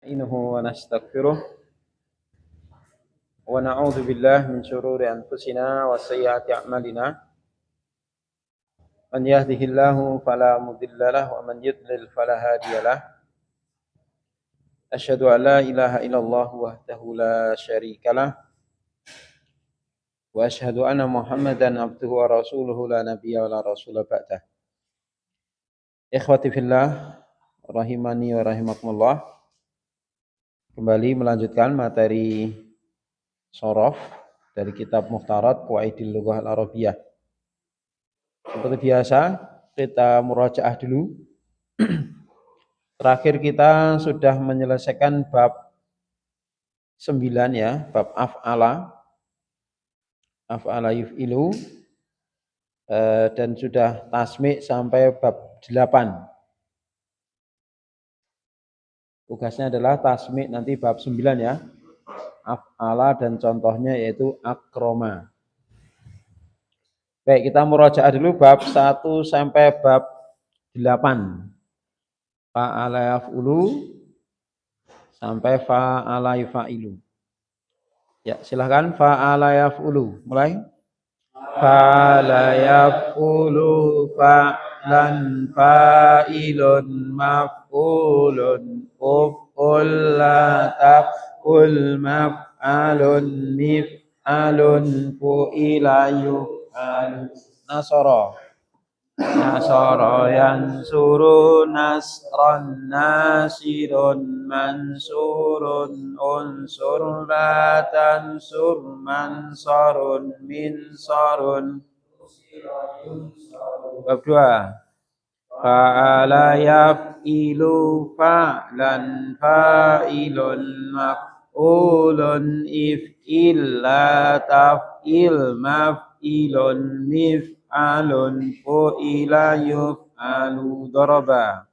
نستعينه ونستغفره ونعوذ بالله من شرور أنفسنا وسيئات أعمالنا من يهده الله فلا مضل له ومن يضلل فلا هادي له أشهد أن لا إله إلا الله وحده لا شريك له وأشهد أن محمدا عبده ورسوله لا نبي ولا رسول بعده. Ikhwati fillah rahimani wa rahimakumullah. Kembali melanjutkan materi shorof dari kitab Mukhtarat Qawaidil Lughah Al-Arabiyah. Seperti biasa, kita murajaah dulu. Terakhir kita sudah menyelesaikan bab 9 ya, bab af'ala yuf'ilu, dan sudah tasmi' sampai bab 8. Tugasnya adalah tasmi' nanti bab 9 ya. Af'ala dan contohnya yaitu akroma. Baik, kita murajaah dulu bab 1 sampai bab 8. Fa'ala yaf'ulu sampai fa'ala yufa'ilu. Ya, silahkan fa'ala yaf'ulu. Mulai. Fa'ala yaf'ulu fa'lan fa'ilun maf'ulun uf'ul la taf'ul maf'alun mif'alun fu'ila yuf'alu nasara yansuru nasran nasirun mansurun unsur la tansur mansarun minsarun. Bab 2. Fa'ala yaf'ilu fa'lan fa'ilun maf'ulun if'il la taf'il maf'ilun mif'alun fu'ila yuf'alu daraba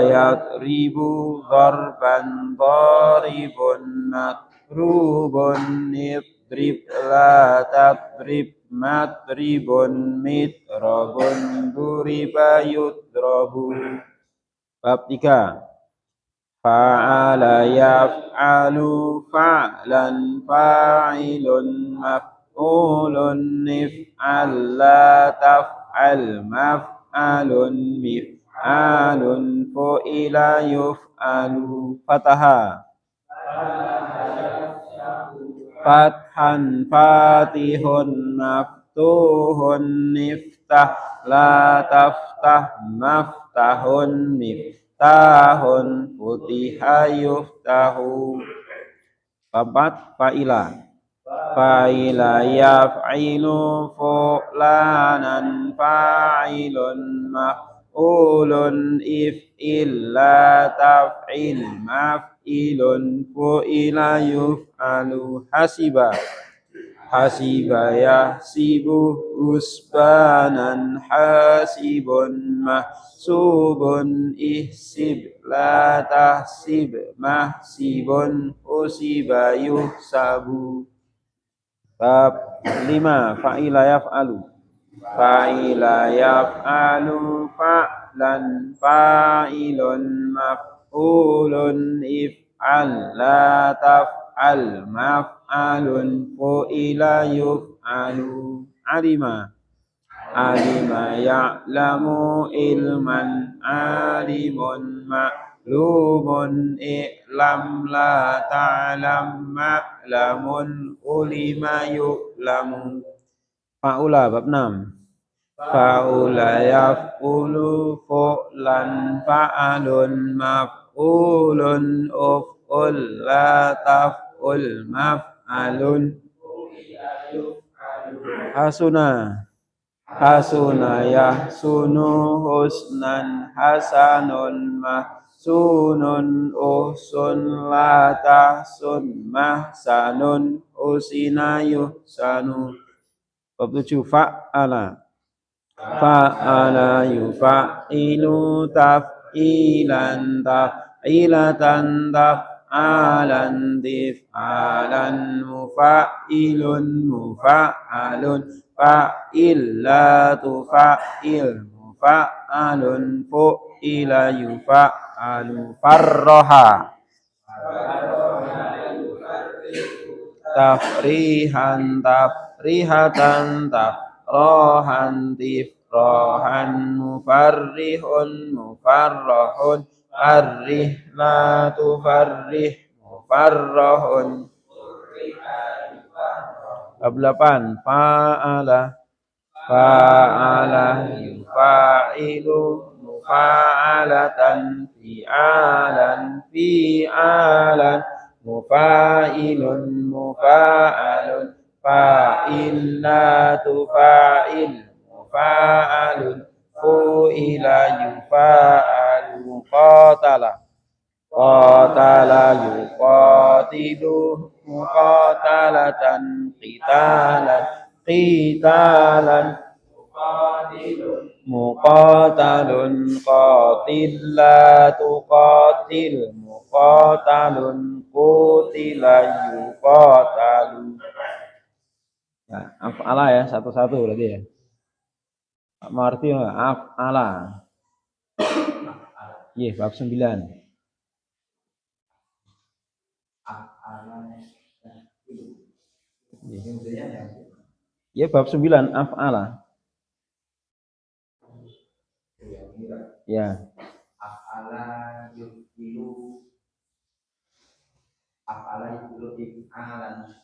yadribu darban daribun matrubun idrib la tadrib matribun mitrabun duriba yudrabu. Bab 3. Fa'ala yaf'alu fa'lan fa'ilun maf'ulun if'al la taf'al maf'alun mif'alun fu'ila yuf'alu. Fataha fathan fatihun maftuhun niftah la taftah maftahun miftahun futiha yuftahu. 4. Fa'ila yaf'ilu fu'lanan fa'ilun maf'ulun if'il la taf'il maf'ilun fu'ila yuf'alu. Hasiba yahsibu husbanan hasibun mahsubun ihsib la tahsib mahsibun usiba yuhsabu. Bab 5. Fa'ila yaf'alu fa'lan fa'ilun maf'ulun if'al la taf'al maf'alun fu'ila yuf'alu. Alima ya'lamu ilman alimun ma'lumun i'lam la ta'lam ma'lamun ulima yu'lamu. Fa'ula bab 6. Fa'ula yaf'ulu fu'lan fa'alun maf'ulun uf'ul la taf'ul maf'alun. Hasuna yahsunu husnan hasanun mahsunun uhsun la tahsun mahsanun usina yuhsanu. Bab 7. Fa'ala yufa'ilu taf'ilan taf'ilatan taf'alan tif'alan mufa'ilun mufa'alun fa'il la tufa'il mufa'alun ila yufa'alu farroha tafrihan tafrihatan tafrohan tifrohan mufarrihun mufarrohun arrihlatu farrih mufarrohun. Bab 8 fa'ala fa'ala yufa'ilu mufa'alatan fi'alan fi'alan mufa'ilun mufa'alun fa'ilatu fa'il mufa'alun fu'ila yufa'alu qatala qatala yuqatilu muqatalatan qitalan qitalan muqatalun qatilatu qatil muqatalun qutila yuqatalu. Ya, af'ala ya, satu-satu berarti ya. Marti af'ala. Iya, bab 9. Ya, bab 9 af'ala. Ya. Af'ala yufilu af'ala yufilu if'alan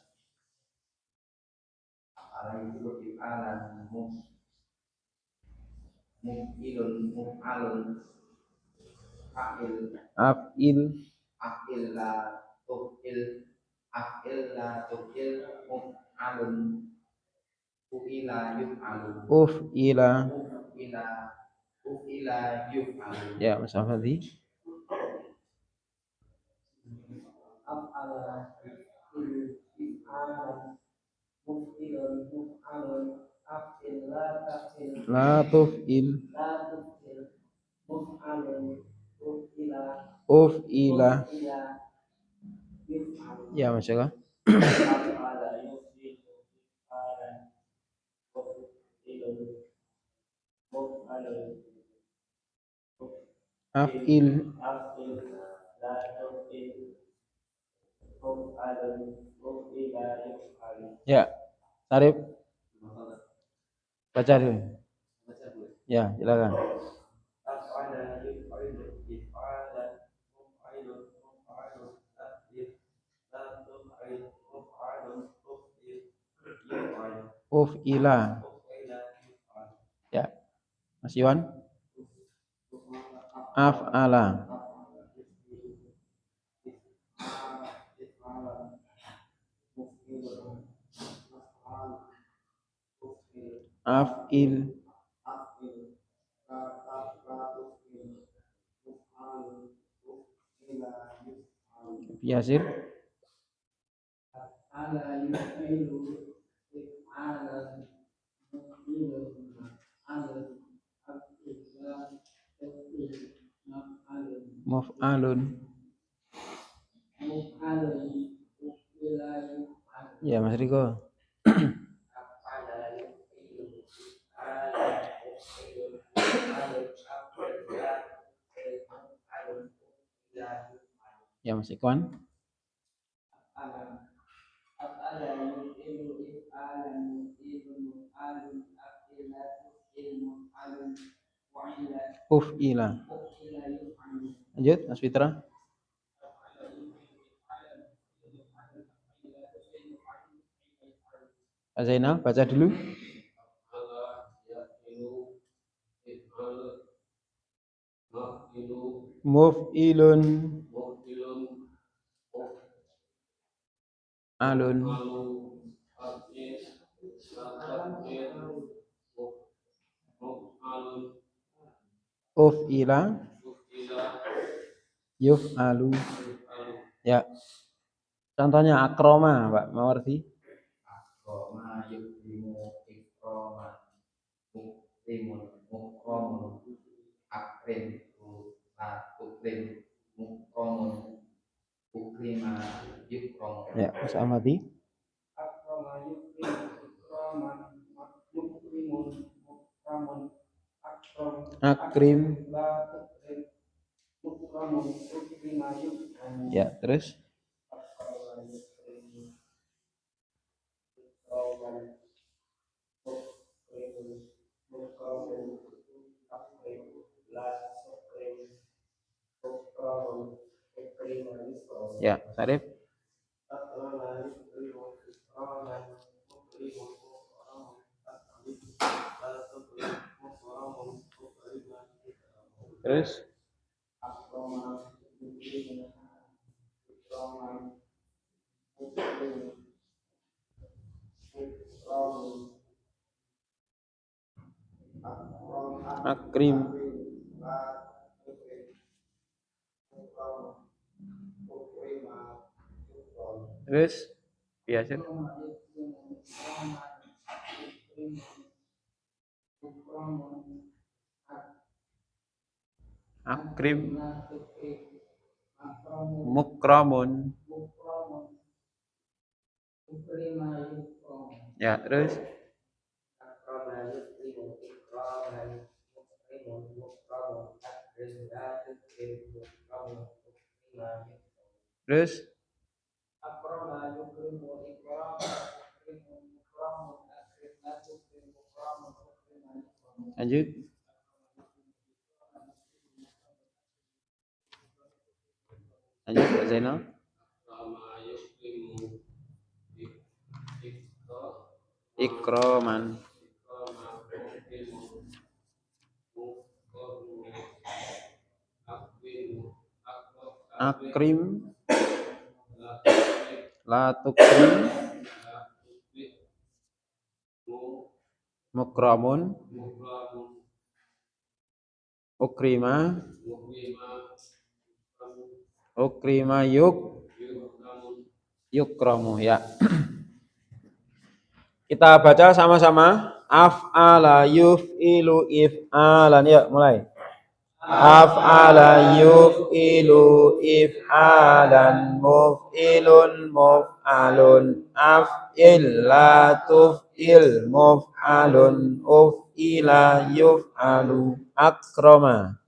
af'ala yufilu if'alan muf'ilun muf'alun af'il af'il la tuf'il af'il la tuf'il muf'alun fu'ila yuf'alu uf'ila yuf'alu. Ya, Mas Afandi. Af'ala if'alan muf'ilun muf'alun af'il la taf'il La tuf'il muf'alun uf'ila yuf'alu. Ya, Masya Allah. Af'ala yufilu if'alan muf'ilun muf'alun Af'il la tuf'il muf'alun muf'ila yuf'alu. Ya, Tarif. Baca dulu. Ya, silakan. Af'ala yufilu if'alan muf'ilun muf'alun af'il la tuf'il muf'alun tuf'il yuf'alu. Uf'ila. Ya. Mas Iwan. Af'ala. Af'il. Yasir. Ala yufilu if'alan muf'ilun muf'alun af'il la tuf'il Muf'alun. muf'ila yuf'alu. Ya, Mas Riko. Af'ala yufilu if'alan muf'ilun muf'alun af'il la tuf'il muf'alun ila yuf'alu. Ya, Mas Ikwan. Af'ala yufilu if'alan muf'ilun muf'alun af'il la tuf'il muf'alun Uf'ila. yuf'alu. Lanjut, Mas Fitra. Pak Zainal, baca dulu. Muf'ilun alun uf'ila yuf'alu. Ya. Contohnya akroma, Pak Mawardi. Akroma yukrimu ikroma mukrimun mukromun akrim tukrim mukromun ukrima yukrom. Ya, Mas Ahmadi. Akroma yukrimu ikroman mukrimun mukromun akrim Akrim la tukrim Ya, terus ya, Sarif. Terus akrim. Terus biasa akrim mukramun. Ya, terus terus lanjut. Lanjut Pak Zainal. Ikroman. Akrim. La tukrim. Mukramun. Ukrima. Ukrima yukramu ya. Kita baca sama-sama. Af'ala yuf'ilu if'alan. Ya, mulai. Af'ala yuf'ilu if'alan muf'ilun muf'alun af'il la tuf'il muf'alun uf'ila yuf'alu akrama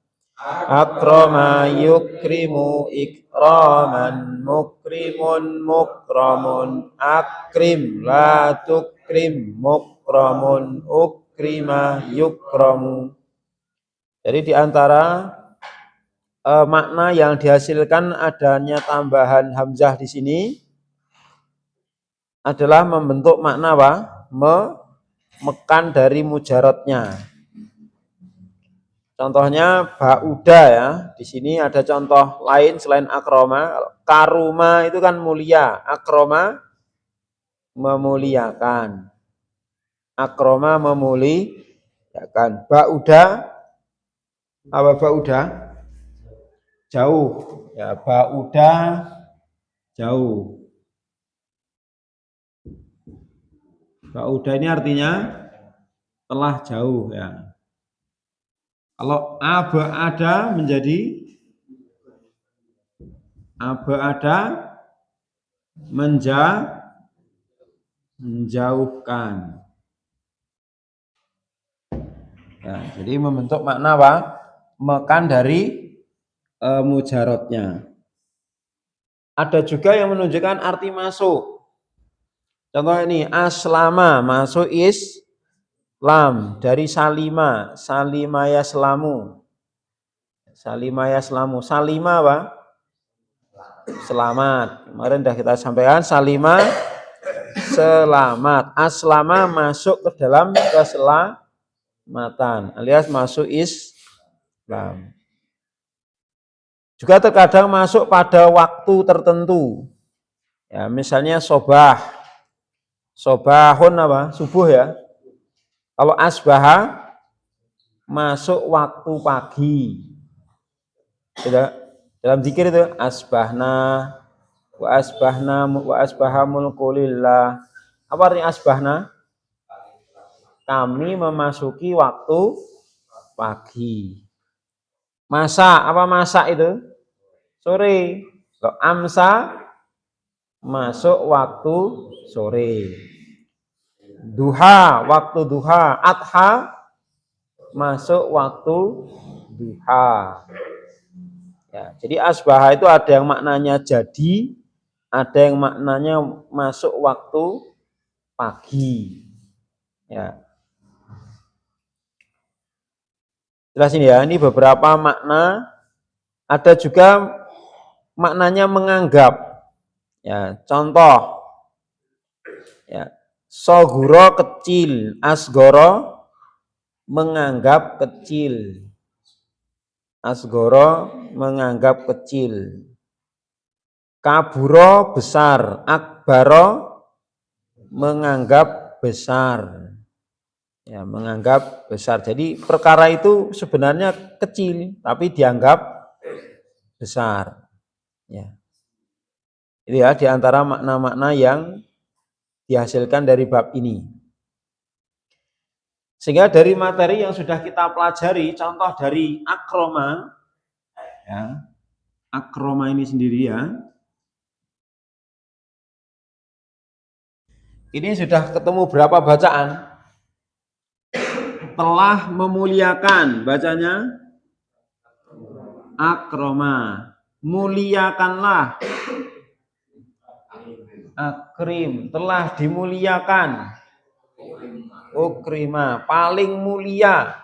akrama yukrimu ikraman mukrimun mukramun akrim la tukrim mukramun ukrima yukramu. Jadi di antara makna yang dihasilkan adanya tambahan hamzah di sini adalah membentuk makna apa? Memekan dari mujarotnya. Contohnya ba'uda ya. Di sini ada contoh lain selain akroma. Karuma itu kan mulia, akroma memuliakan. Akroma memuliakan. Ba'uda apa ba'uda? Jauh. Ya, ba'uda jauh. Ba'uda ini artinya telah jauh ya. Kalau aba'ada menjadi aba'ada menjauhkan. Ya, jadi membentuk makna apa? Mekan dari mujarotnya. Ada juga yang menunjukkan arti masuk. Contoh ini aslama masuk Islam dari salima, salima yaslamu. Salima yaslamu. Salima apa? Selamat. Kemarin sudah kita sampaikan salima selamat. Aslama masuk ke dalam keselamatan alias masuk Islam. Juga terkadang masuk pada waktu tertentu. Ya, misalnya sobahun apa? Subuh ya. Kalau asbaha masuk waktu pagi. Tidak, dalam zikir itu asbahna wa asbaha mulkulillah. Apa artinya asbahna? Kami memasuki waktu pagi. Masa, apa masa itu? Sore. Amsa masuk waktu sore. Duha, waktu duha. Adha masuk waktu duha. Ya, jadi asbaha itu ada yang maknanya jadi, ada yang maknanya masuk waktu pagi. Ya. Jelasin ya, ini beberapa makna. Ada juga maknanya menganggap. Ya, contoh. Ya, soguro kecil, asgoro menganggap kecil. Asgoro menganggap kecil. Kaburo besar, akbaro menganggap besar. Ya, menganggap besar. Jadi perkara itu sebenarnya kecil, tapi dianggap besar. Ya. Itu ya di antara makna-makna yang dihasilkan dari bab ini. Sehingga dari materi yang sudah kita pelajari, contoh dari akroma, ya, akroma ini sendiri ya. Ini sudah ketemu berapa bacaan? Telah memuliakan, bacanya akroma. Muliakanlah, akrim, telah dimuliakan. Ukrima, paling mulia.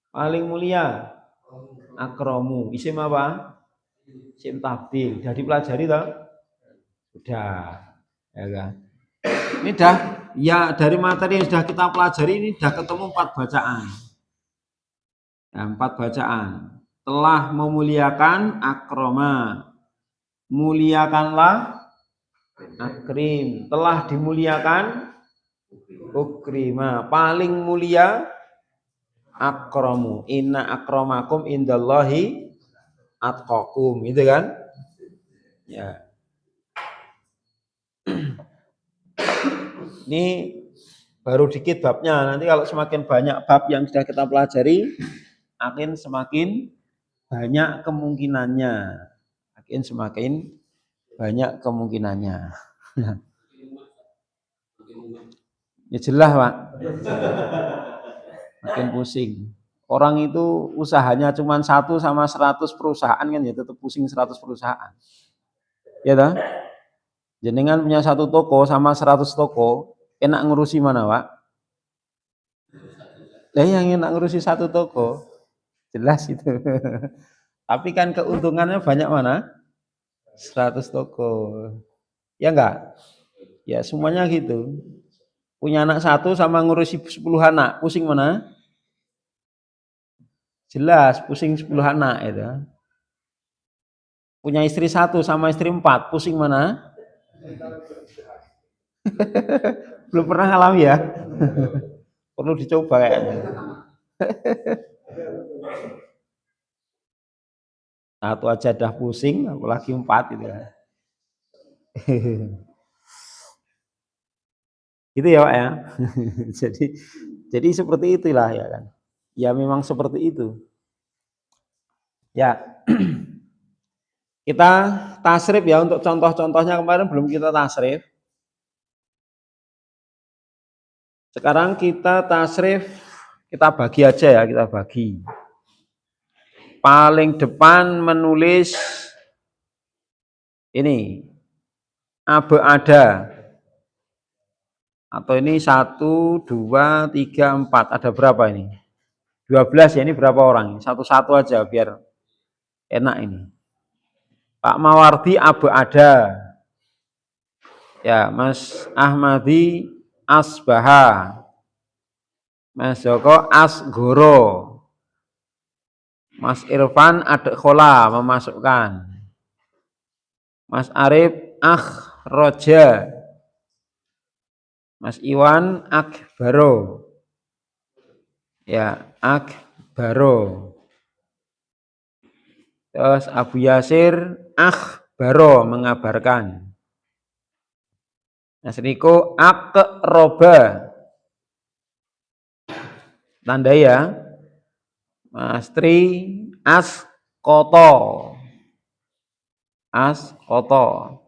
Paling mulia. Akromu, isim apa? Isim tabdil. Sudah dipelajari toh? Sudah. Ya kan? Ini dah ya dari materi yang sudah kita pelajari ini sudah ketemu 4 bacaan. Ya, 4 bacaan. Telah memuliakan akroma. Muliakanlah akrim. Telah dimuliakan ukrima. Paling mulia akromu. Inna akromakum indallahi atqakum. Itu kan? Ya. Ini baru dikit babnya. Nanti kalau semakin banyak bab yang sudah kita pelajari, akan semakin banyak kemungkinannya. Akan semakin banyak kemungkinannya. Ya jelas, Pak. Makin pusing. Orang itu usahanya cuma 1 sama 100 perusahaan kan ya tetap pusing 100 perusahaan. Ya toh? Jenengan punya 1 toko sama 100 toko, enak ngurusi mana, Pak? Lah yang enak ngurusi 1 toko. Jelas itu. Tapi kan keuntungannya banyak mana? 100 toko. Ya enggak? Ya semuanya gitu. Punya anak 1 sama ngurusi 10 anak, pusing mana? Jelas, pusing 10 anak itu. Punya istri 1 sama istri 4, pusing mana? Belum pernah alami ya? Perlu dicoba kayaknya. 1 aja dah pusing, apalagi 4 itu ya. Gitu ya Pak ya. jadi seperti itulah ya kan. Ya memang seperti itu. Ya. Kita tasrif ya untuk contoh-contohnya kemarin belum kita tasrif. Sekarang kita tasrif, kita bagi aja ya, kita bagi. Paling depan menulis ini abe ada. Atau ini 1, 2, 3, 4. Ada berapa ini? 12 ya, ini berapa orang? Satu-satu aja biar enak ini. Pak Mawardi abe ada. Ya, Mas Ahmadi asbaha. Mas Joko asgoro. Mas Irfan adkhola memasukkan. Mas Arif akhroja. Mas Iwan akbaro. Ya, akbaro. Terus Abu Yasir akhbaro mengabarkan. Mas Riko akroba. Tanda ya. Mas Tri askoto. Askoto.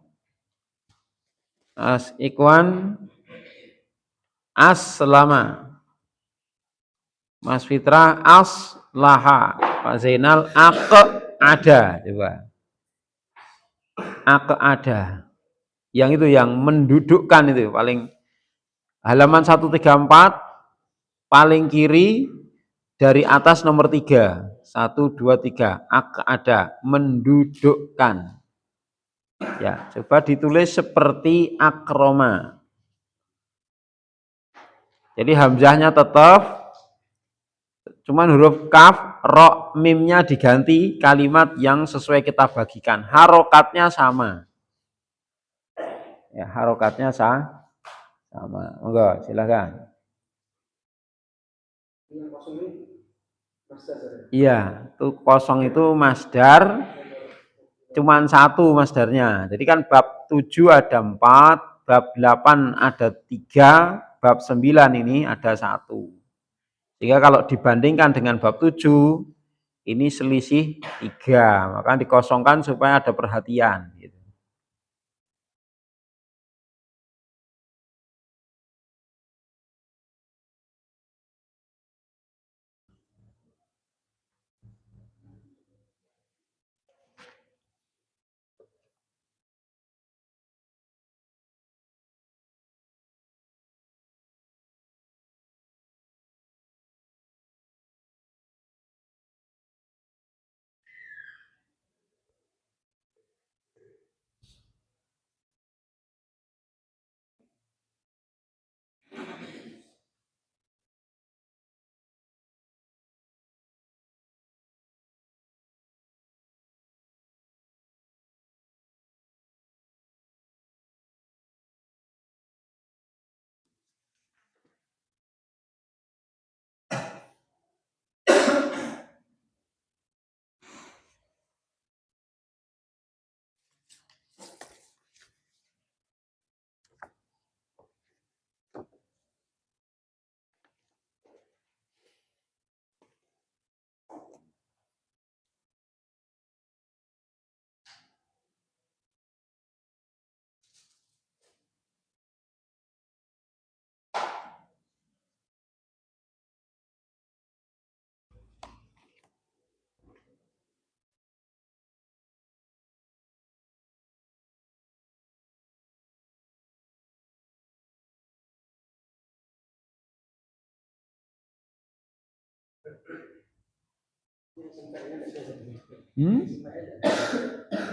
Mas Ikwan aslama. Mas Fitra aslaha. Pak Zainal ada. Coba. Ada. Yang itu yang mendudukkan itu paling halaman 134 paling kiri dari atas nomor 3. 1 2 3. Ada mendudukkan. Ya, coba ditulis seperti akroma. Jadi hamzahnya tetap, cuman huruf kaf, ro, mimnya diganti kalimat yang sesuai kita bagikan. Harokatnya sama. Ya, harokatnya sama. Enggak, silakan. Iya, itu kosong itu masdar, cuman satu masdarnya. Jadi kan bab 7 ada 4, bab 8 ada 3, bab 9 ini ada 1. Sehingga kalau dibandingkan dengan bab 7, ini selisih 3, maka dikosongkan supaya ada perhatian. Gitu.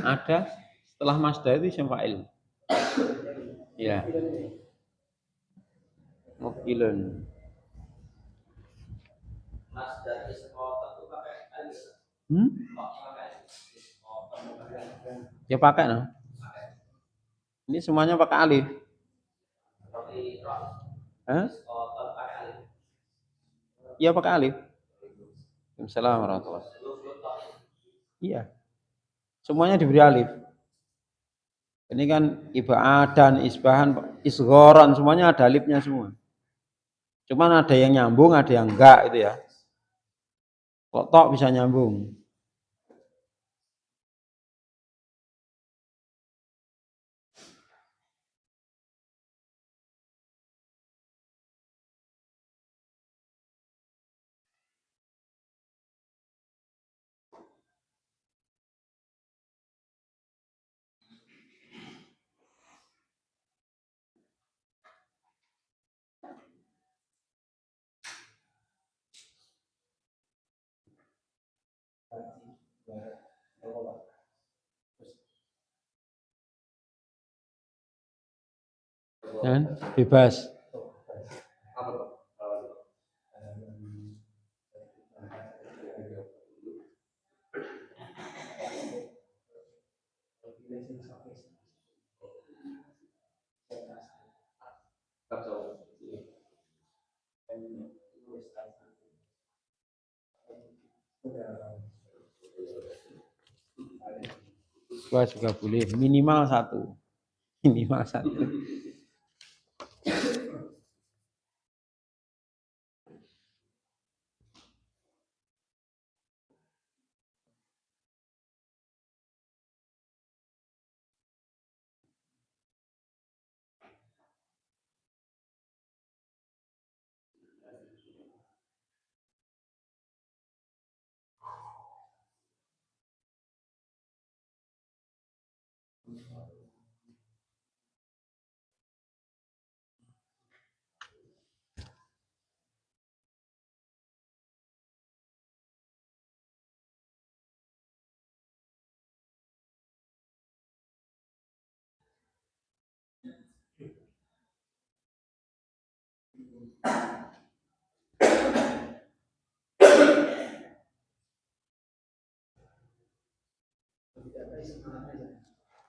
Ada setelah masdar itu isim fa'il. Ya. Mukilun. Masdar isim itu pakai alif. Ya pakai no. Ini semuanya pakai alif. Hah? Iya pakai alif. Assalamualaikum warahmatullahi wabarakatuh. Iya. Semuanya diberi alif. Ini kan ibaadan, isbahan, isghoron, semuanya ada alifnya semua. Cuman ada yang nyambung, ada yang enggak itu ya. Kok tok bisa nyambung. Kan? Bebas. Dua juga boleh, minimal satu. Minimal satu.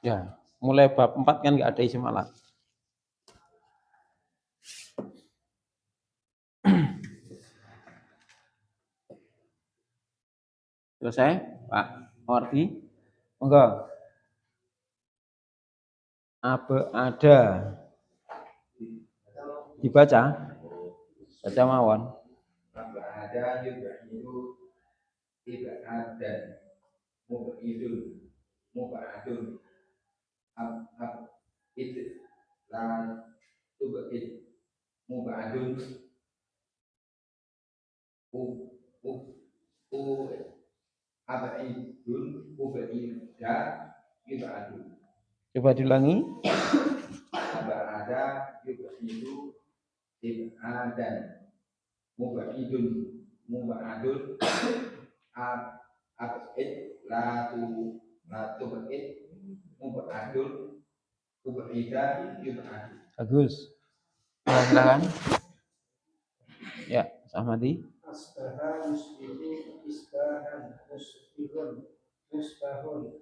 Ya, mulai bab 4 kan nggak ada isim alat. Selesai, Pak Marti? Enggak. Apa ada? Dibaca? Baca mawon. Apa ada juga itu tidak ada mubidun mubadun itu la tubid mubadun u u u abidun ubida ibadun. Coba diulangi. Apa ada juga itu tidak dan mubidun mubadun abid la tubid mubadun ubida ibadun. Bagus. Silakan. Ya, Ahmadi. Asbaha yusbihu isbahan musbihun musbahun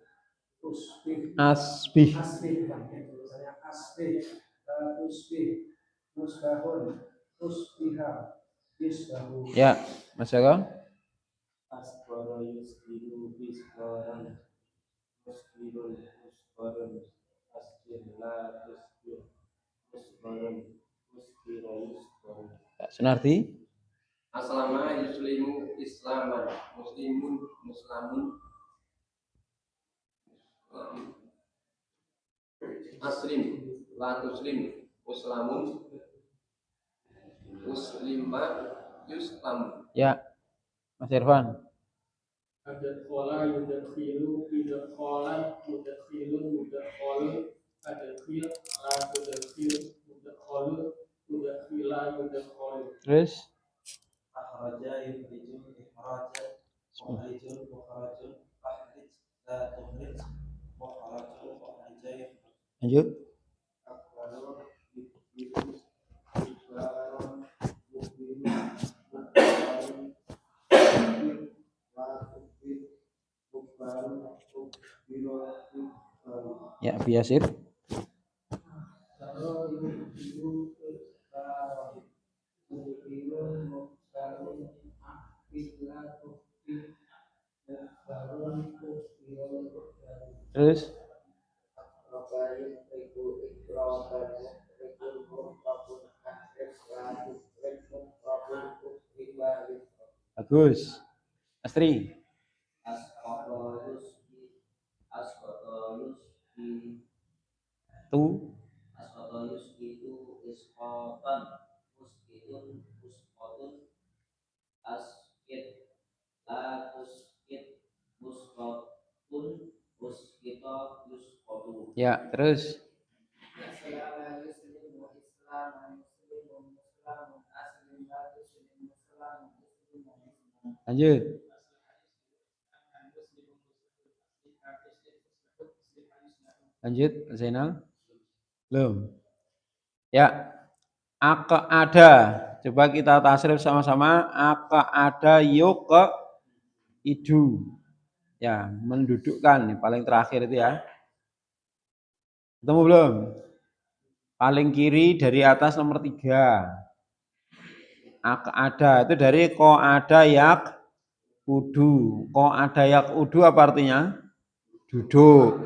usbih Asbih. tulisannya asbih usbih musbahun usbiha yusbahu. Ya, Mas Joko. Asbara yusbihu isbahan musbihun musbarun asbih la tusbih musbarun usbira yusbahu. Ya, Sunarti. Aslama yuslimu islaman muslimun muslamun aslim la tuslim uslamun uslima yuslam. Ya, Mas Irfan. Ada kola yudakhilu yudakhola yudakhilun yudakholu ada khil la yudakhil yudakholu yudakhila yudakholu. Terus Akhraja yukhriju ikhrajan mukhrijun mukhrajun fakhrij la tukhrij mukhrajun mukhrijai. lanjut. Akbaru yukhriju ikbaron mukbiru mukbarun la tukhrij mukbarun mukbiru mukbarun. Ya, Biasir. Kalau yukhriju ikbaron mukbiru mukbarun akbil la tukhrij mukbarun mukbiru mukbarun. Terus bagus. Astri. Tu. itu iskotan muskitun muskotun askit lakuskit muskotun muskito muskotu. Ya, terus lanjut. Lanjut, Zainal. Belum. Ya. Aka ada. Coba kita tasrif sama-sama. Aka ada yuk ke idu. Ya, mendudukkan. Nih, paling terakhir itu ya. Ketemu belum? Paling kiri dari atas nomor 3. Aka ada. Itu dari ko ada yak udu. Ko ada yak udu apa artinya? Duduk.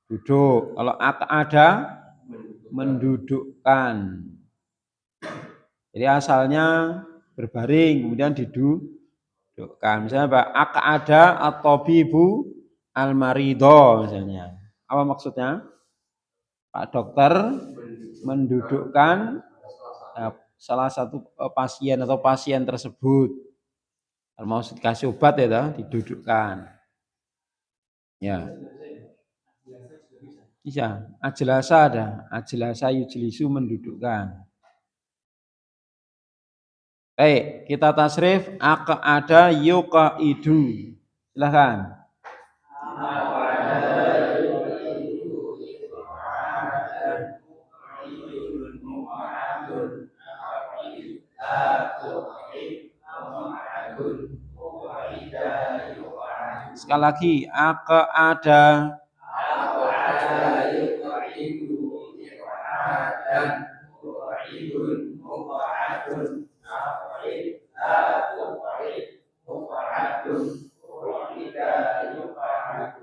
Duduk. Kalau aka ada mendudukkan. Jadi asalnya berbaring kemudian didudukkan. Misalnya Pak, aka ada atau bibu almarido misalnya. Apa maksudnya? Pak dokter mendudukkan salah satu pasien atau pasien tersebut. Kalau mau dikasih obat ya, didudukkan. Ya. Bisa. Ajlasa ada. Ajlasa yujlisu mendudukkan. Baik, kita tasrif aq'ada yuqaidu. Silakan. Sekali lagi, aq'ada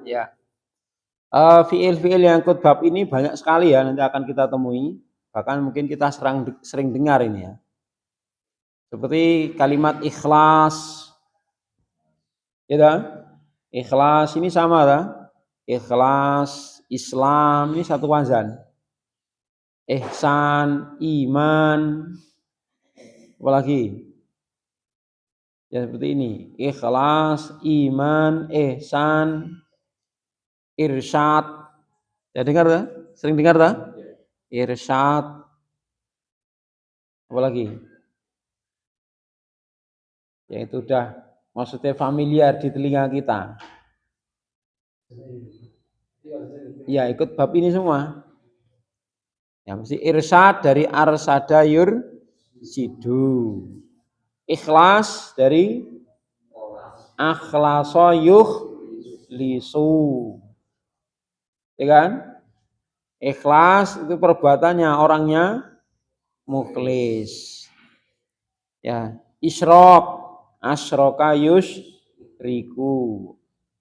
ya. Fiil-fiil yang ikut bab ini banyak sekali ya, nanti akan kita temui. Bahkan mungkin kita sering dengar ini ya. Seperti kalimat ikhlas. Ya, ikhlas ini sama lah. Ikhlas, Islam ini satu wazan. Ihsan, iman, apalagi? Ya seperti ini. Ikhlas, iman, ihsan, irsyad. Ya dengar tak? Sering dengar tak? Irsyad. Apalagi? Ya itu udah maksudnya familiar di telinga kita. Ya ikut bab ini semua. Ya mesti irsyad dari arsada yursidu. Ikhlas dari akhlasa yukhlisu. Ya kan? Ikhlas itu perbuatannya, orangnya mukhlis. Ya, isyrok, asyraka yusyriku.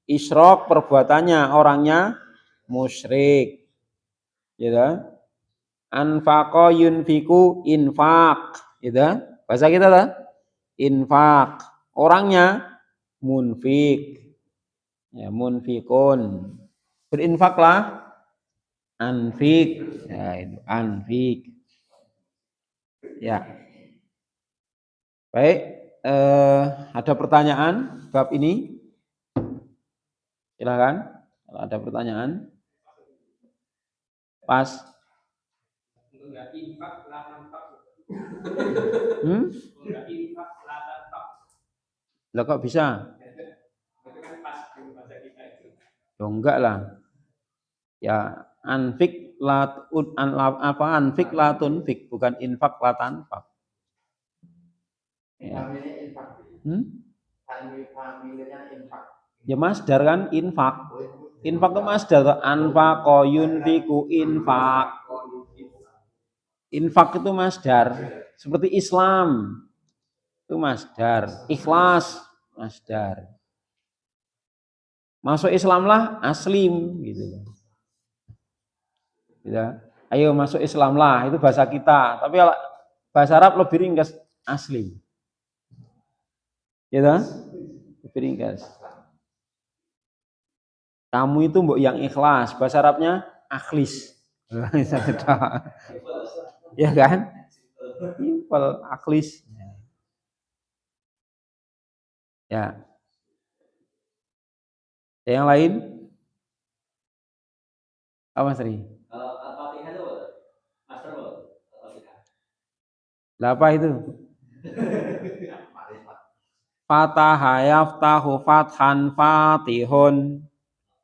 Isyrok perbuatannya, orangnya musyrik. Ya. Anfaqa yunfiku infak, gitu. Bahasa kita lah. Infak. Orangnya munfik. Ya, munfikun. Berinfaklah. Anfik. Ya, itu anfik. Ya. Baik, ada pertanyaan bab ini? Silakan. Kalau ada pertanyaan. Pas. Lah kok bisa? Ya enggak lah. Ya anfik latun anfik latun fik bukan infak latan fak. Ya. Ya masdar kan infak. Infak itu masdar tuh anfaqa yunfiku infak. Infak itu masdar. Seperti Islam itu masdar. Ikhlas masdar. Masuk Islam lah aslim gitu. Ya. Ayo masuk Islam lah itu bahasa kita. Tapi kalau bahasa Arab lebih ringkas aslim. Ya kan? Lebih ringkas. Kamu itu mbok yang ikhlas, bahasa Arabnya akhlis. Ya kan? Simpel, akhlis. Ya. Yang lain? Apa Sri? Al-Fatihah itu master Lah apa itu? Fataha yaftahu fathan fatihun.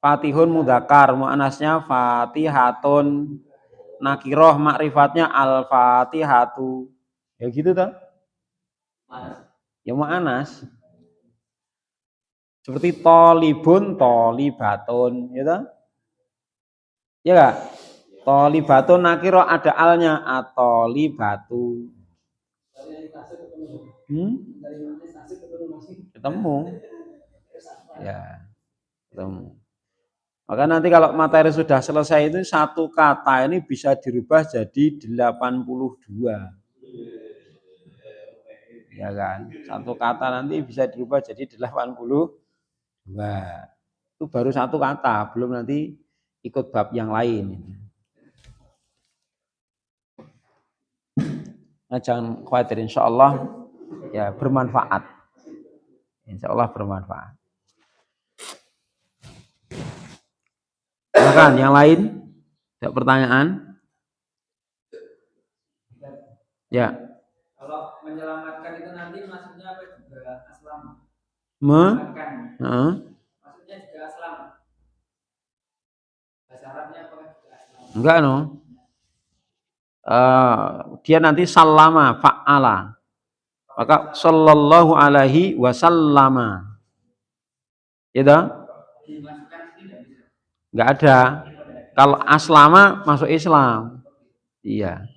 Fatihun mudzakkar, muannasnya fatihatun. Nakiroh makrifatnya al-fatihatu. Ya gitu toh? Ya muannas. Seperti tolibun, tolibatun, ya toh? Ya enggak? Tolibatun nakiroh ada alnya atolibatu. Ketemu. Ya, ketemu. Maka nanti kalau materi sudah selesai itu satu kata ini bisa dirubah jadi 82. Ya kan? Satu kata nanti bisa dirubah jadi 82. Itu baru satu kata, belum nanti ikut bab yang lain. Nah, jangan khawatir, insya Allah ya bermanfaat. Insya Allah bermanfaat. Silakan yang lain. Ada pertanyaan? Ya. Kalau menyelamatkan itu nanti maksudnya apa juga aslam? Me? Menyelamatkan. Heeh. Maksudnya juga aslam. Bahasa Arabnya apakah juga aslam? Enggak no. Dia nanti sallama fa'ala. Maka sallallahu alaihi wasallama. Gitu? Dimasukkan tidak bisa. Enggak ada. Kalau aslama masuk Islam. Iya.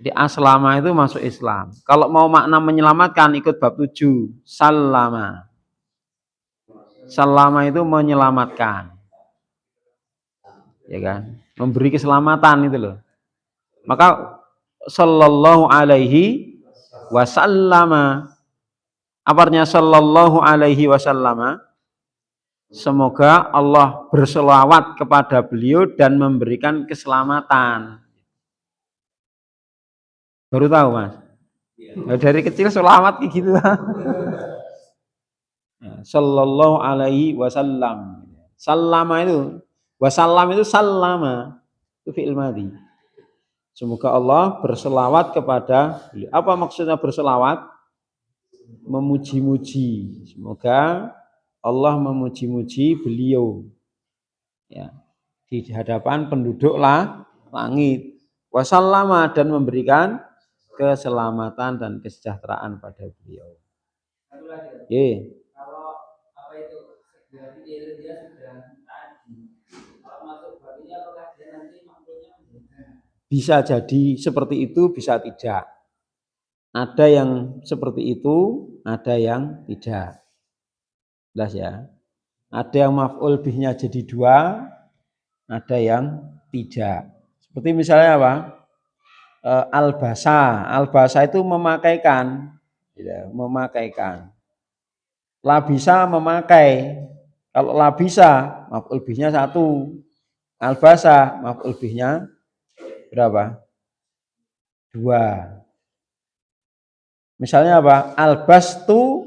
Jadi aslama itu masuk Islam. Kalau mau makna menyelamatkan ikut bab 7. Sallama. Sallama itu menyelamatkan. Ya kan? Memberi keselamatan itu loh. Maka sallallahu alaihi wasallama. Apa artinya sallallahu alaihi wasallama? Semoga Allah berselawat kepada beliau dan memberikan keselamatan. Baru tahu Mas? Nah, dari kecil selawat kayak gitu. Sallallahu alaihi wasallam. Sallama itu, wasallam itu sallama. Itu fi'il madhi. Semoga Allah berselawat kepada beliau. Apa maksudnya berselawat? Memuji-muji. Semoga Allah memuji-muji beliau. Ya, di hadapan penduduk langit. Wasallama dan memberikan keselamatan dan kesejahteraan pada beliau. Satu lagi. Kalau apa itu berarti dia sudah tadi. Kalau masuk bab ini apakah dia nanti makhluknya bisa jadi seperti itu, bisa tidak. Ada yang seperti itu, ada yang tidak. Jelas ya. Ada yang maf'ul bihnya jadi 2, ada yang tidak. Seperti misalnya apa? Albasa. Albasa itu memakaikan, ya, memakaikan. Labisa memakai. Kalau labisa maf'ul bihnya 1. Albasa maf'ul bihnya berapa? 2. Misalnya apa? Albastu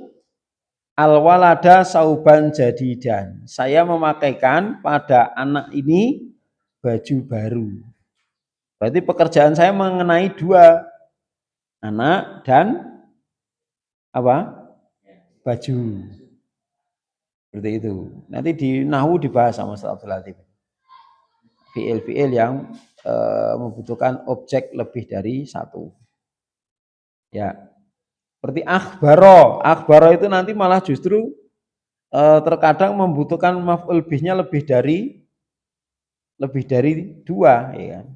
alwalada sauban jadidan. Saya memakaikan pada anak ini baju baru. Berarti pekerjaan saya mengenai 2, anak dan apa? Baju. Seperti itu. Nanti di nahwu dibahas sama Ustaz Abdul Latif. Fi'il-fi'il yang membutuhkan objek lebih dari 1. Ya. Seperti akhbaro. Akhbaro itu nanti malah justru terkadang membutuhkan maf'ul bihnya lebih dari 2, ya kan?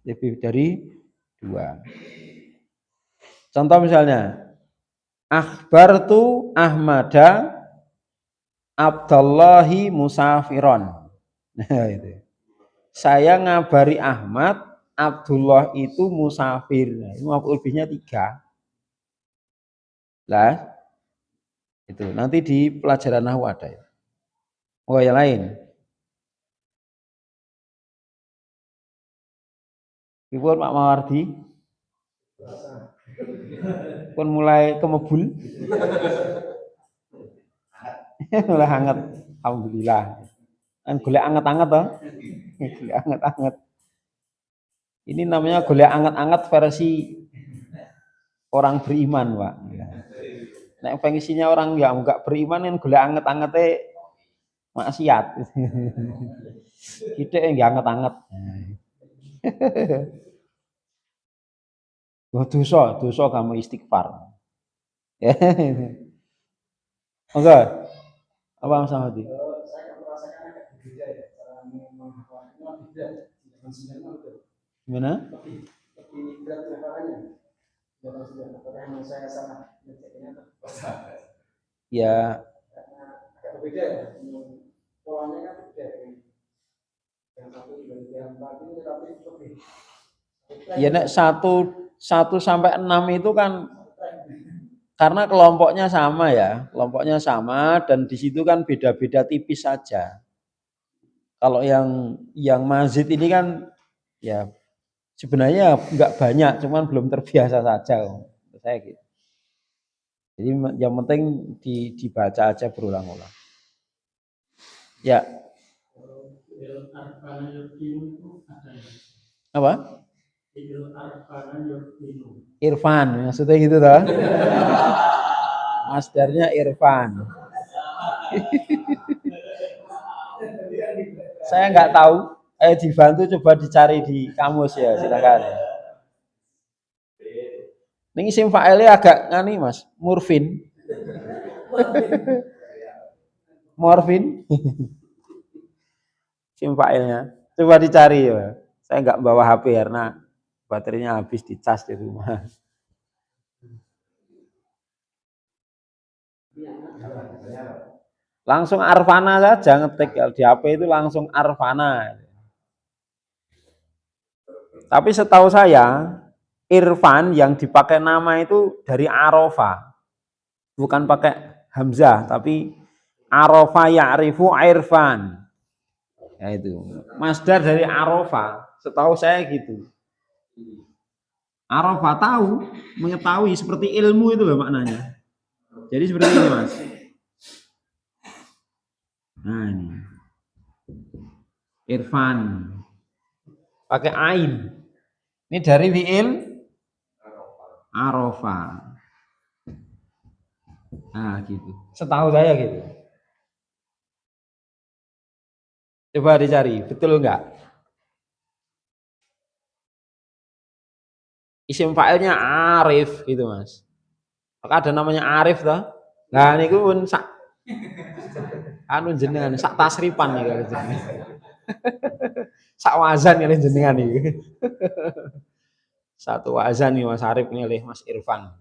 Lebih dari 2. Contoh misalnya, akhbartu Ahmada Abdullahi musafiron. Nah, itu. Saya ngabari Ahmad, Abdullah itu musafir. Nah, itu maf'ul bihnya 3. Lah, itu nanti di pelajaran nahwu ada ya. Oh, yang lain. Ibu Pak Mawardi. Pun mulai kemebul. Mulai hangat. Alhamdulillah. Kan golek anget-anget toh. Golek anget-anget. Ini namanya golek anget-anget versi orang beriman, Pak. Nek fungsinya orang yang enggak beriman kan golek anget-angete maksiat. Kita yang anget-anget. Dosa kamu istighfar. Oke. Apa Mas Ahmadi? Saya merasakan agak berbeda ya cara menghafalnya beda zaman 90 itu. Gimana? Lebih berat hafalannya. Zaman 90 karena saya sangat mencetaknya Ya, karena agak berbeda ya. Polanya kan berbeda. Yang satu dibanding yang 4 itu tapi lebih. ya nek 1 sampai 6 itu kan karena kelompoknya sama ya, kelompoknya sama dan di situ kan beda-beda tipis saja. Kalau yang mazid ini kan ya sebenarnya enggak banyak, cuman belum terbiasa saja. Saya gitu. Jadi yang penting dibaca aja berulang-ulang. Ya. Fi'il arfana yurkinu itu ada ya? Apa? Fi'il arfana yurkinu. Irfan, maksudnya gitu toh. Masdarnya Irfan. Saya nggak tahu. Dibantu coba dicari di kamus ya, silakan. Ini isim fa'ilnya agak ngani mas, murfin. Morfin. Isim fa'ilnya. Coba dicari ya. Saya nggak bawa HP karena baterainya habis dicas di rumah. Langsung Arfana saja ngetik di HP itu langsung Arfana. Tapi setahu saya Irfan yang dipakai nama itu dari Arofa, bukan pakai Hamzah, tapi Arofa ya'rifu Irfan. Ya itu masdar dari Arofa, setahu saya gitu. Arofa tahu, mengetahui seperti ilmu itu loh maknanya. Jadi seperti ini mas. Nah ini Irfan pakai ain. Ini dari fi'il Arofa. Nah gitu. Setahu saya gitu. Coba dicari, betul enggak? Isim fa'ilnya Arif gitu mas. Maka ada namanya Arif toh. Nah ini pun sak anu jenengan sak tasripan nih kalau jenengan. Sak wazan nih jenengan nih. Satu wazan nih Mas Arif milih Mas Irfan.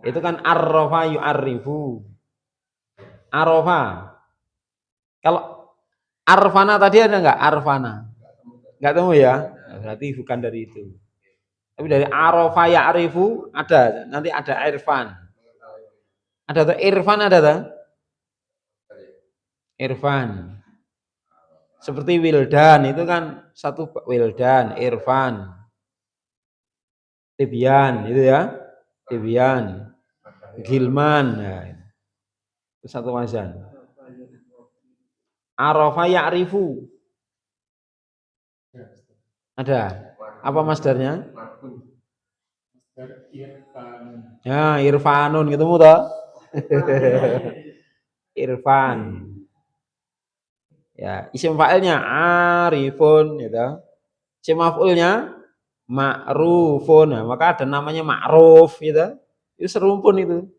Itu kan arrofa yu'arrifu. Arofa. Kalau arfana tadi ada enggak? Arfana. Enggak temu ya? Nah, berarti bukan dari itu. Tapi dari arofa ya'rifu ada. Nanti ada irfan. Ada tuh irfan ada tuh? Irfan. Seperti wildan itu kan satu wildan, irfan. Tibyan itu ya. Tibyan. Gilman. Nah, itu satu wazan. Arofa ya'rifu. Ada. Apa masdarnya? Ya, irfanun ketemu toh? Irfan. Ya, isim fa'ilnya arifun gitu. Isim maf'ulnya ma'rufun. Nah, maka ada namanya ma'ruf gitu. Itu serumpun itu.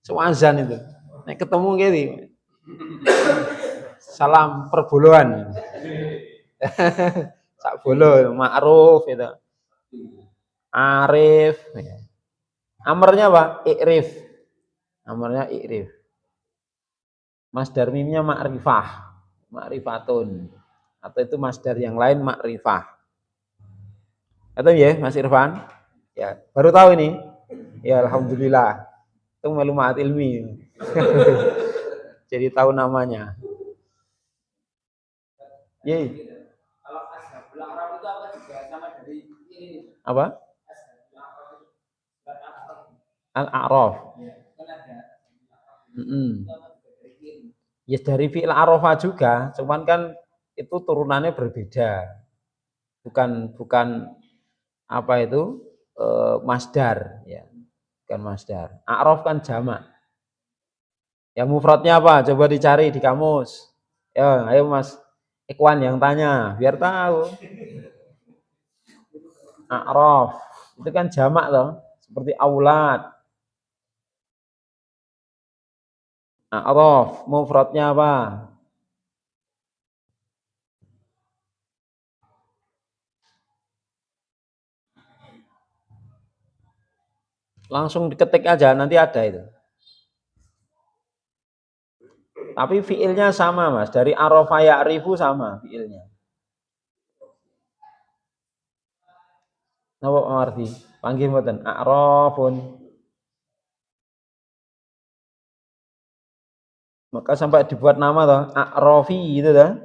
Sewazan itu. Nek ketemu gitu. Salam perbolohan. Sak bolo ma'ruf gitu. Arif. Amarnya apa? Ikrif. Amarnya ikrif. Masdar mimnya ma'rifah. Ma'rifatun. Atau itu masdar yang lain ma'rifah. Atau ya Mas Irfan? Ya, baru tahu ini. Ya alhamdulillah. Itu maklumat ilmi. Jadi tahu namanya. Ye. Kalau ashabul a'raf itu apa juga sama dari ini? Apa? Al-A'raf. Kan ada. Ya dari fi'il Arafah juga, cuman kan itu turunannya berbeda. Bukan apa itu? Masdar ya. Bukan masdar. A'raf kan jamak. Yang mufradnya apa? Coba dicari di kamus. Ya, ayo Mas Ikhwan yang tanya, biar tahu. A'raf itu kan jamak loh, seperti aulad. A'raf mufradnya apa? Langsung diketik aja nanti ada itu. Tapi fiilnya sama mas, dari arofa ya'rifu sama fiilnya. Napa arti? Panggih mboten a'rafun. Maka sampai dibuat nama toh, a'rafi gitu toh.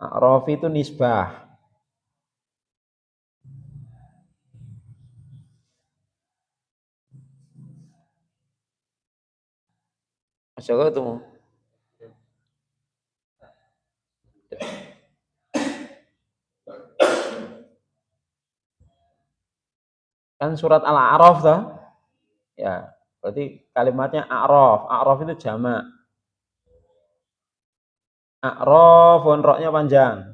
A'rafi itu nisbah. Masya Allah ketemu. Kan surat Al-A'raf toh? Ya, berarti kalimatnya A'raf. A'raf itu jamak. A'raf, roknya panjang.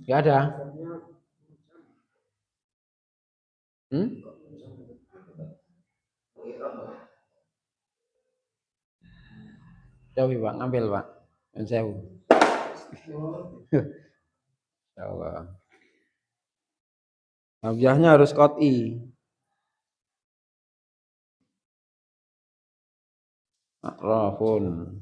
Enggak ada. Coba Pak, ngambil Pak. Sewu. Insyaallah. Hamzahnya harus qot'i. A'rafun.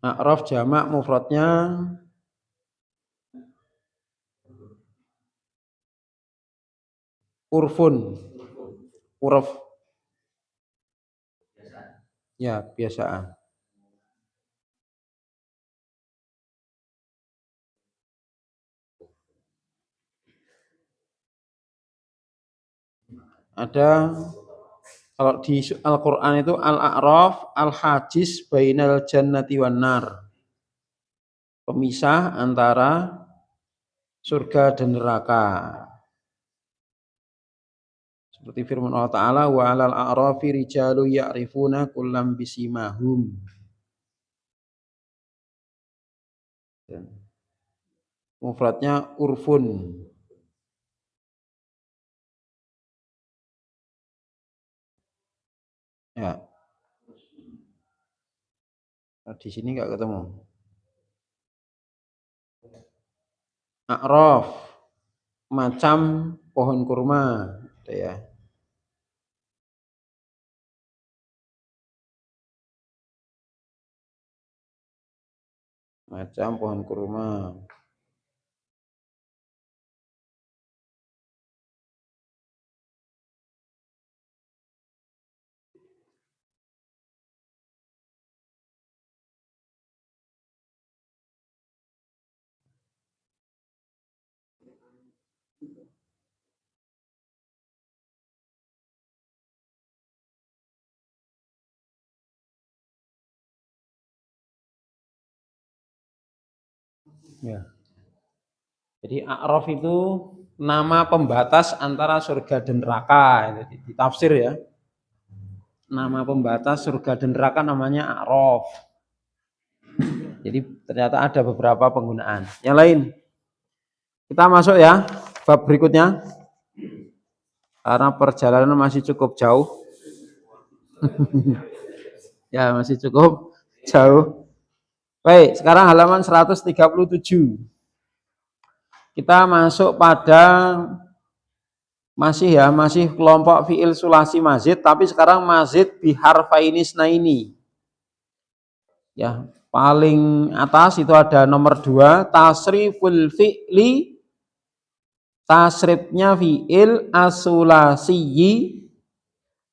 A'raf jamak mufradnya urfun. Urf. Ya, biasaan. Ada kalau di Al-Qur'an itu al-a'raf al-hajiz bainal jannati wan nar. Pemisah antara surga dan neraka. Seperti firman Allah Ta'ala wa 'alal a'rafi rijalu ya'rifuna kullam bisimahum. Mufradnya urfun. Ya. Nah, di sini enggak ketemu. A'raf macam pohon kurma, ya. Macam pohon kurma. Ya. Jadi A'raf itu nama pembatas antara surga dan neraka. Jadi ditafsir ya. Nama pembatas surga dan neraka namanya A'raf. Jadi ternyata ada beberapa penggunaan. Yang lain. Kita masuk ya bab berikutnya. Karena perjalanan masih cukup jauh. Ya, masih cukup jauh. Baik, sekarang halaman 137. Kita masuk pada masih kelompok fi'il sulasi mazid, tapi sekarang mazid biharfainis naini. Ya, paling atas itu ada nomor 2, tasriful fi'li, tasrifnya fi'il as-sulasiyyi,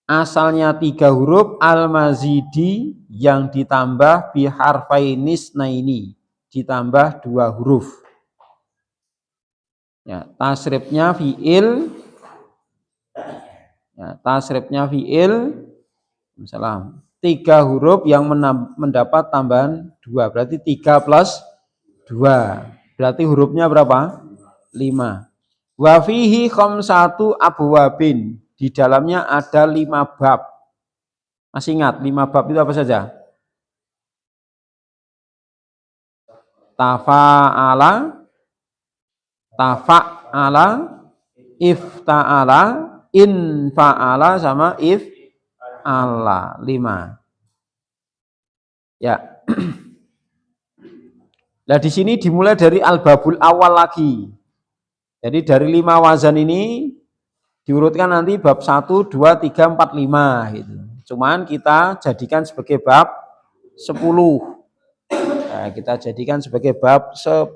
asalnya 3 huruf, al-mazidi yang ditambah biharfainis naini, ditambah 2 huruf. Ya, tasrifnya fi'il. Ya, tasrifnya fi'il. Misalnya 3 huruf yang mendapat tambahan 2, berarti 3 plus 2. Berarti hurufnya berapa? 5. Wa fihi khamsatu abwabin. Di dalamnya ada 5 bab. Masih ingat 5 bab itu apa saja? Tafa'ala, tafa'ala, ifta'ala, infa'ala sama if'ala. 5. Ya. Nah di sini dimulai dari al-babul awal lagi. Jadi dari 5 wazan ini diurutkan nanti bab 1, 2, 3, 4, 5 gitu. Cuman kita jadikan sebagai bab Nah, kita jadikan sebagai bab 10.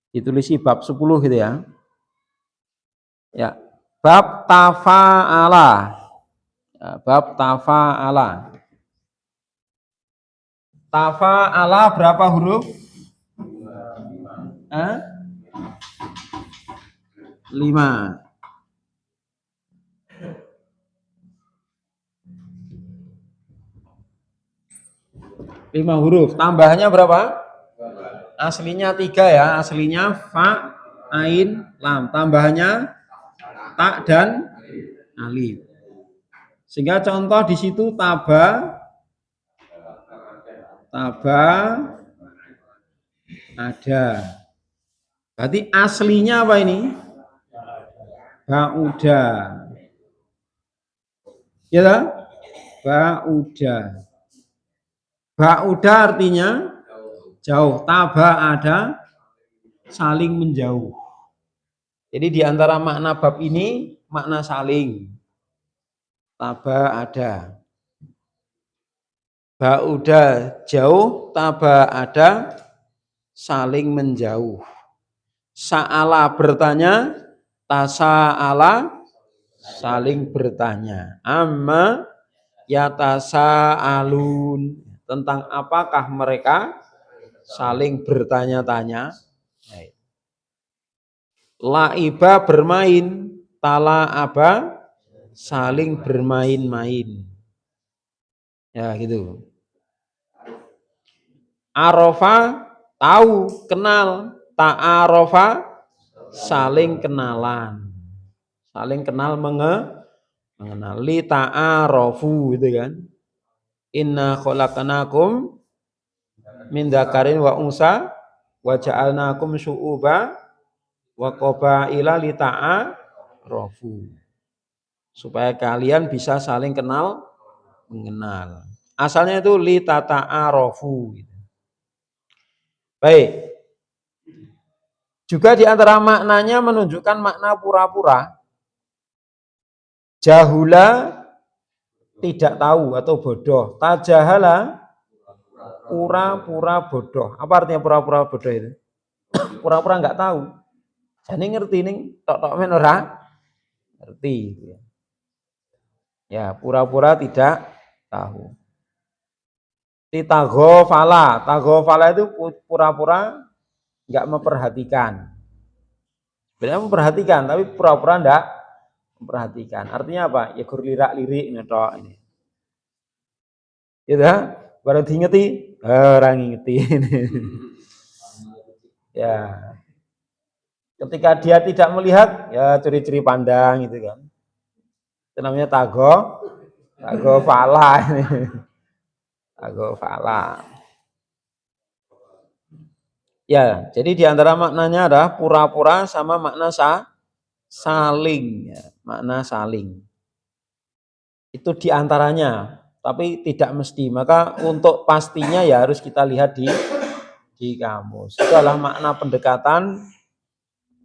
Ditulisi bab 10 gitu ya. Ya, bab tafa'ala. Ya, bab tafa'ala. Tafa'ala berapa huruf? 5. 5 huruf. Tambahannya berapa? Aslinya 3 ya. Aslinya fa, ain, lam. Tambahannya ta dan alif. Sehingga contoh di situ taba ada. Berarti aslinya apa ini? Ba'uda. Ya tak? Ba'uda. Ba'uda artinya jauh. Taba ada, saling menjauh. Jadi di antara makna bab ini makna saling. Taba ada. Ba'uda jauh, taba ada, saling menjauh. Sa'ala bertanya, tasa'ala saling bertanya. Amma yatasa'alun, tentang apakah mereka saling bertanya-tanya. La'iba bermain, tala'aba saling bermain-main. Ya gitu. Arofa tahu, kenal. Ta'arofa saling kenalan. Saling kenal, mengenal. Li ta'arofu gitu kan. Inna khalaqnakum min dzakarin wa unsa wa ja'alnakum syu'uba wa qabaila li ta'arofu. Supaya kalian bisa saling kenal, mengenal. Asalnya itu li ta'arofu gitu. Baik. Juga di antara maknanya menunjukkan makna pura-pura. Jahula tidak tahu atau bodoh. Tajahala pura-pura bodoh. Apa artinya pura-pura bodoh itu? Pura-pura enggak tahu. Jadi ngerti nih, tok-tok men ora ngerti. Ya, pura-pura tidak tahu. Tagofala. Tagofala itu pura-pura enggak memperhatikan. Sebenarnya memperhatikan, tapi pura-pura enggak memperhatikan. Artinya apa? Ya lirak-lirik ngetok ini. Gitu, baru diingeti, orang ngingeti. Ya. Ketika dia tidak melihat, ya curi-curi pandang gitu kan. Itu namanya tagofala ini. Tagofala. Ya, jadi di antara maknanya adalah pura-pura sama makna saling, ya, makna saling. Itu di antaranya, tapi tidak mesti. Maka untuk pastinya ya harus kita lihat di kamus. Itu adalah makna pendekatan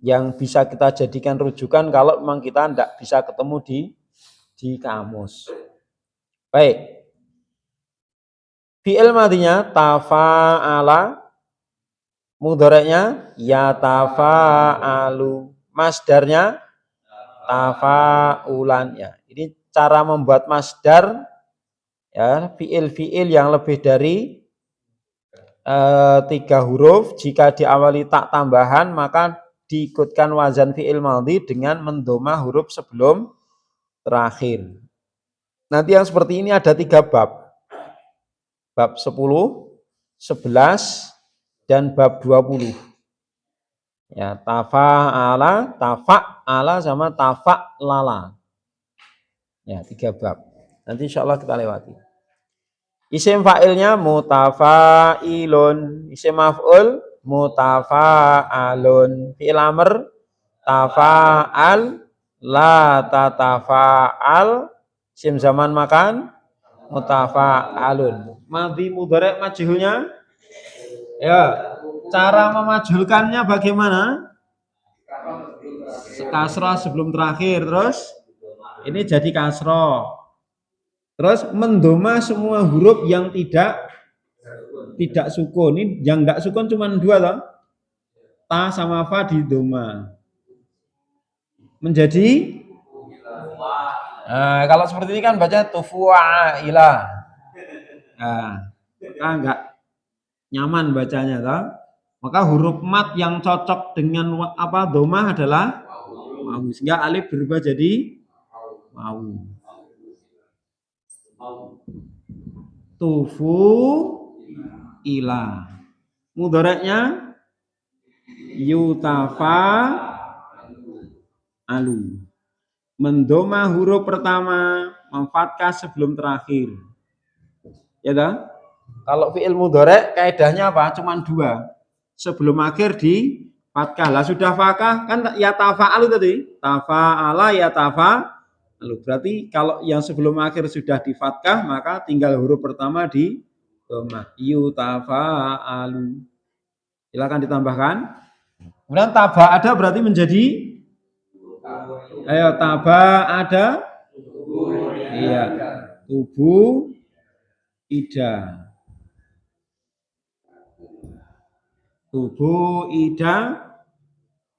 yang bisa kita jadikan rujukan kalau memang kita tidak bisa ketemu di kamus. Baik. Fi'il madinya tafa'ala, mudhari'nya yatafa'alu, masdarnya tafa'ulan ya. Ini cara membuat masdar ya, fi'il yang lebih dari 3 huruf. Jika diawali tak tambahan maka diikutkan wazan fi'il madhi dengan mendhomah huruf sebelum terakhir. Nanti yang seperti ini ada 3 bab. Bab 10, 11 dan bab 20. Ya, tafa'ala sama tafa'lala. Ya, 3 bab. Nanti insyaallah kita lewati. Isim fa'ilnya mutafa'ilun, isim maf'ul mutafa'alun, fi'il amr tafa'al, la tatafa'al, isim zaman makan mutafa'alun. Madhi mudhari' majhulnya ya, cara memajhulkannya bagaimana? Kasroh sebelum terakhir, terus ini jadi kasroh. Terus mendoma semua huruf yang tidak sukun. Ini yang enggak sukun cuma dua toh. Ta sama fa di doma. Menjadi kalau seperti ini kan baca tufu'ila. Enggak nyaman bacanya toh. Maka huruf mat yang cocok dengan apa doma adalah wawu. Sehingga alif berubah jadi wawu. Tufu ila. Mudharaknya yutafa alu. Mendoma huruf pertama, memfathah sebelum terakhir. Ya toh? Kalau fi'il mudhari' kaidahnya apa? Cuman dua. Sebelum akhir di fathah. Lah sudah fathah kan ya tafa'alu tadi. Tafa'ala ya tafa'alu. Berarti kalau yang sebelum akhir sudah di fathah maka tinggal huruf pertama di dhamma. Yutafa'alu. Silakan ditambahkan. Kemudian taba ada berarti menjadi taba ada. Iya. Tubuh ida. Tubuh ida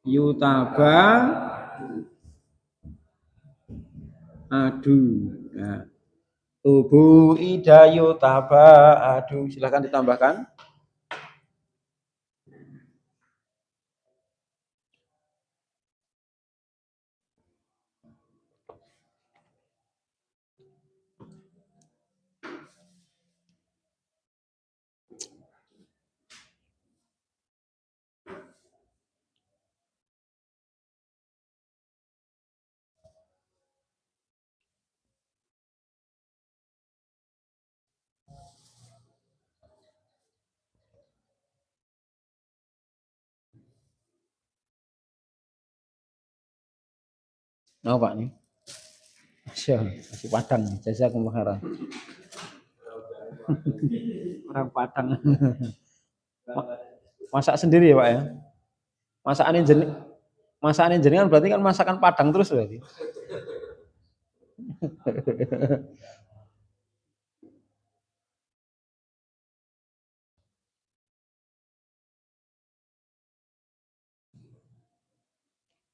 yutaba adu. Nah, tubuh ida yutaba adu. Silakan ditambahkan. Oh Pak nih. Masih Padang nih, jazakumullah khairan. Orang Padang. Masak sendiri ya Pak ya? Masakan jenengan berarti kan masakan Padang terus berarti.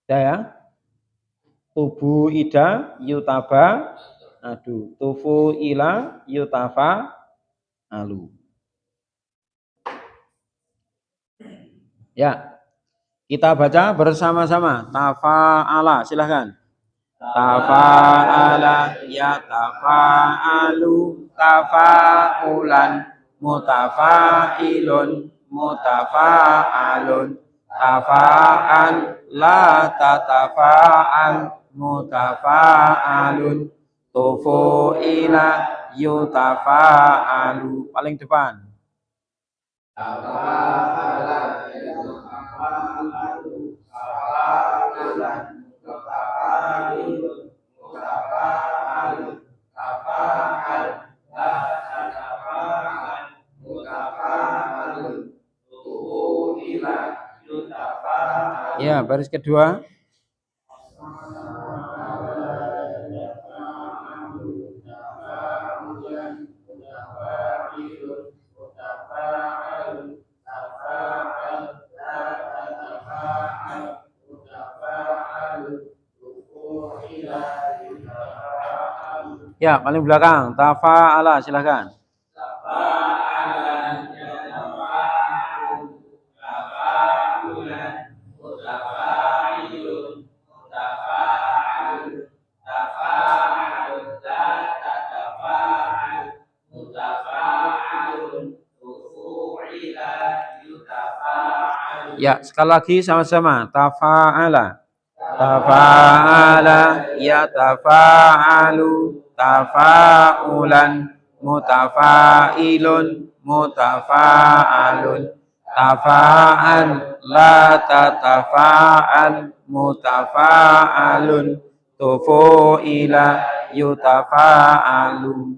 Ya. Tubuh ida yutaba adu. Tufu ila yutafa alu. Ya. Kita baca bersama-sama. Tafa'ala, silahkan. Tafa'ala ya tafa'alu tafa'ulan mutafa'ilun mutafa'alun tafa'an la tatafa'al mutafa'alun tufu'ila yutafa'alu. Paling depan. Tafa'ala yutafa'alu tafa'alan mutafa'ilun mutafa'alun tafa'al la tatafa'al mutafa'alun tufu'ila yutafa'alu. Ya, baris kedua. Ya, paling belakang. Tafa'ala, silahkan. Tafa'alan ya tafa'alu tafa'ulan mutafa'ilun mutafa'alun tafa'al la tatafa'al mutafa'alun tufu'ila yutafa'al. Ya, sekali lagi sama-sama. Tafa'ala. Tafa'ala ya tafa'alu tafa'ulan mutafa'ilun mutafa'alun tafa'an la tatafa'al mutafa'alun tufu'ila yutafa'alu.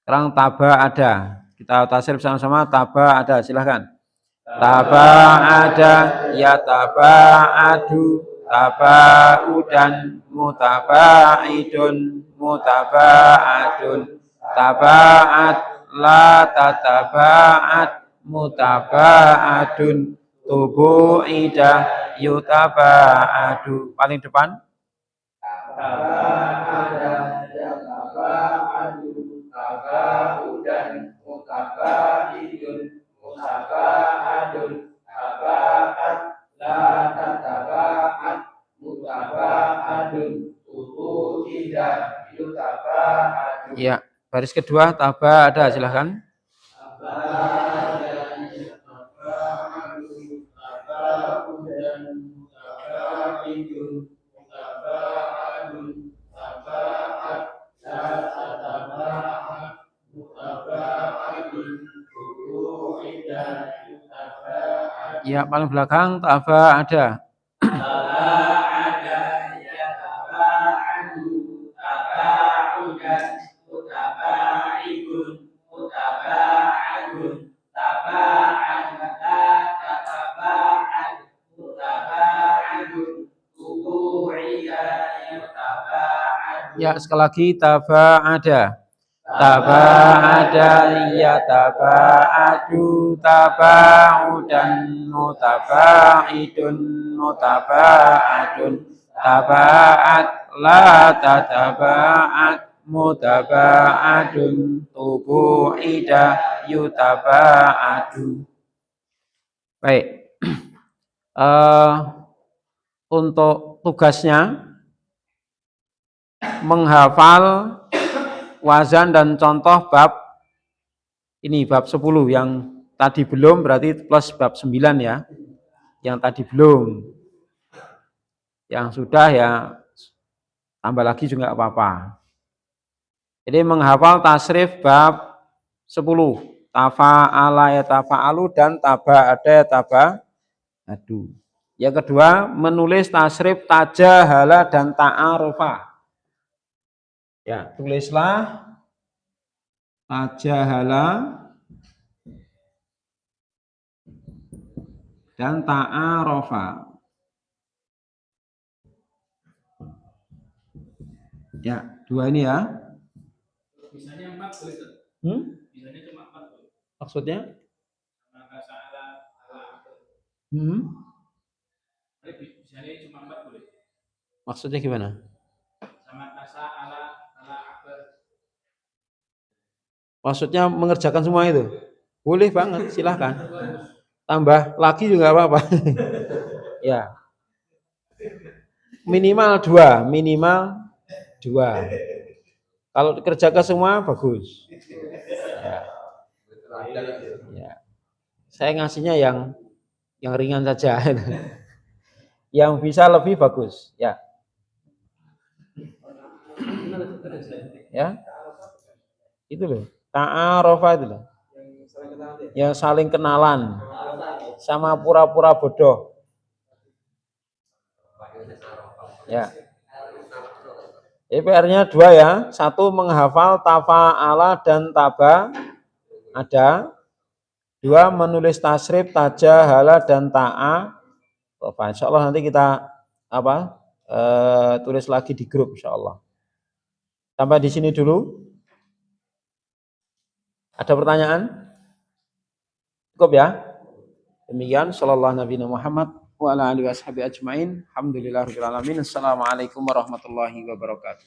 Sekarang taba ada. Kita tasrif sama-sama. Taba ada, silahkan. Taba ada ya taba'adu taba'udan mutaba'idun mutaba'atun. Taba'at la tataba'at mutaba'atun. Tubu'ida yutaba'adu. Paling depan. Taba'ada yataba'adu taba'udan mutaba'idun mutaba'adun taba'at la tataba'at mutaba'adun tubu'ida yutaba'adu. Ya, baris kedua taba ada, silahkan. Ya, paling belakang taba ada. Taba'ada yataba'adu taba'udan mutaba'idun mutaba'adun taba'ada tataba'ad mutaba'adun tubu'ida yutaba'adu. Ya, sekali lagi taba ada. Taba'ada yataba'adu taba'udan mutaba'idun mutaba'adun taba'at la tataba'at mutaba'adun tubu'ida yutaba'adu. Baik. Untuk tugasnya menghafal wazan dan contoh bab ini, bab 10 yang tadi belum, berarti plus bab 9 ya. Yang tadi belum. Yang sudah ya tambah lagi juga enggak apa-apa. Jadi menghafal tasrif bab 10. Tafa'ala yatafa'alu dan taba'ada yataba'adu. Yang kedua, menulis tasrif tajahala dan ta'arufa. Ya, tulislah tajahala dan ta'arofa. Ya, dua ini ya. Misalnya 4 boleh tuh. Misalnya cuma 4 boleh. Maksudnya? Maka salah ala. Misalnya cuma 4 boleh. Maksudnya gimana? Sama kasa ala akbar. Maksudnya mengerjakan semua itu? Boleh banget, silahkan. Tambah lagi juga apa-apa. Ya. Minimal 2, minimal 2. Kalau dikerjakan semua bagus. Ya. Ya. Saya ngasihnya yang ringan saja. Yang bisa lebih bagus, ya. Ya. Itu loh. Ta'arofa itu loh. Yang saling kenalan. Sama pura-pura bodoh. Ya. PR-nya 2 ya. 1 menghafal tafa'ala dan taba ada. 2 menulis tasrif tajahala dan ta'a. Insyaallah nanti kita tulis lagi di grup insyaallah. Sampai di sini dulu. Ada pertanyaan? Cukup ya? Demikian sallallahu nabi Muhammad wa ala alihi washabihi ajmain. Alhamdulillahirabbil alamin. Assalamualaikum warahmatullahi wabarakatuh.